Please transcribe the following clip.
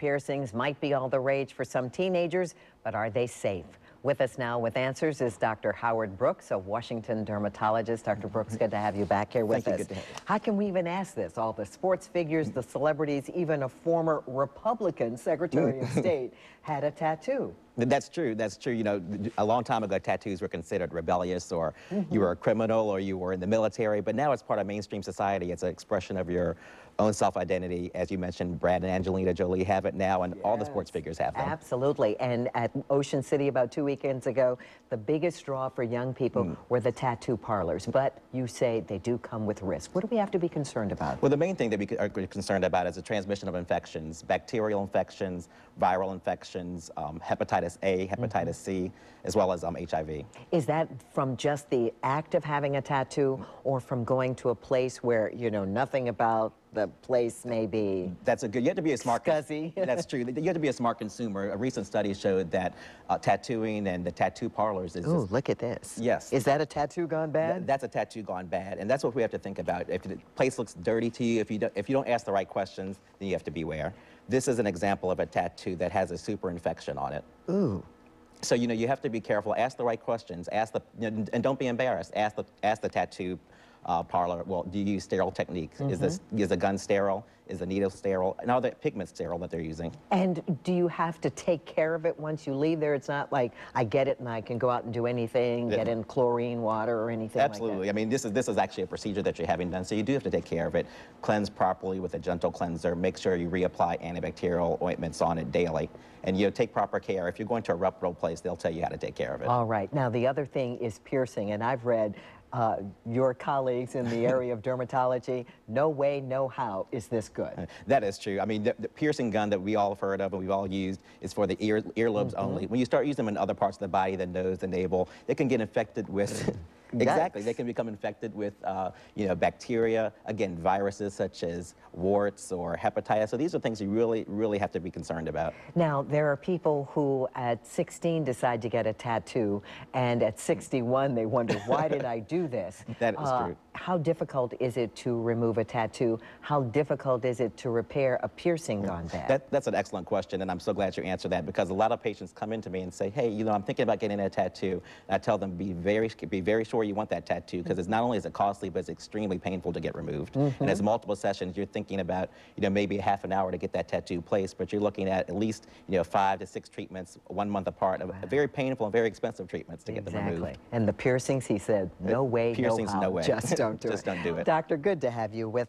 piercings might be all the rage for some teenagers, but are they safe? With us now with answers is Dr. Howard Brooks, a Washington dermatologist. Dr. Brooks, good to have you back here with us. Thank you, good to have you. How can we even ask this? All the sports figures, the celebrities, even a former Republican Secretary of State had a tattoo. That's true. That's true. You know, a long time ago, tattoos were considered rebellious, or you were a criminal, or you were in the military. But now it's part of mainstream society. It's an expression of your own self-identity. As you mentioned, Brad and Angelina Jolie have it now, and all the sports figures have them. Absolutely. And at Ocean City about 2 weekends ago, the biggest draw for young people were the tattoo parlors. But you say they do come with risk. What do we have to be concerned about? Well, the main thing that we are concerned about is the transmission of infections, bacterial infections, viral infections, hepatitis A, hepatitis C, as well as HIV. Is that from just the act of having a tattoo, or from going to a place where you know nothing about the place may be? That's a good, you have to be a smart, scuzzy. That's true. You have to be a smart consumer. A recent study showed that tattooing and the tattoo parlors is Ooh, look at this. Yes. Is that a tattoo gone bad? That's a tattoo gone bad, and that's what we have to think about. If the place looks dirty to you, if you don't ask the right questions, then you have to beware. This is an example of a tattoo that has a super infection on it. Ooh. So, you know, you have to be careful, ask the right questions, and don't be embarrassed. Ask the tattoo parlor, well, do you use sterile techniques? Is the gun sterile? Is the needle sterile? And are the pigments sterile that they're using? And do you have to take care of it once you leave there? It's not like I get it and I can go out and do anything, get in chlorine water or anything Absolutely. like that. I mean, this is actually a procedure that you're having done, so you do have to take care of it. Cleanse properly with a gentle cleanser. Make sure you reapply antibacterial ointments on it daily. And you know, take proper care. If you're going to a reputable place, they'll tell you how to take care of it. All right. Now, the other thing is piercing, and I've read your colleagues in the area of dermatology, no way, no how is this good. That is true. I mean, the piercing gun that we all have heard of and we've all used is for the earlobes only. When you start using them in other parts of the body, the nose, the navel, they can get infected with... Exactly. They can become infected with, you know, bacteria, again, viruses such as warts or hepatitis. So these are things you really, really have to be concerned about. Now, there are people who at 16 decide to get a tattoo, and at 61 they wonder, why did I do this? That is true. How difficult is it to remove a tattoo? How difficult is it to repair a piercing gone bad? That's an excellent question, and I'm so glad you answered that, because a lot of patients come into me and say, hey, you know, I'm thinking about getting a tattoo. And I tell them, be very sure you want that tattoo, because it's not only is it costly, but it's extremely painful to get removed. And as multiple sessions, you're thinking about, you know, maybe a half an hour to get that tattoo placed, but you're looking at least, you know, 5 to 6 treatments 1 month apart, very painful and very expensive treatments to get them removed. And the piercings, he said, no way, piercings, no how. No way. Just don't do it. Just don't do it. Doctor, good to have you with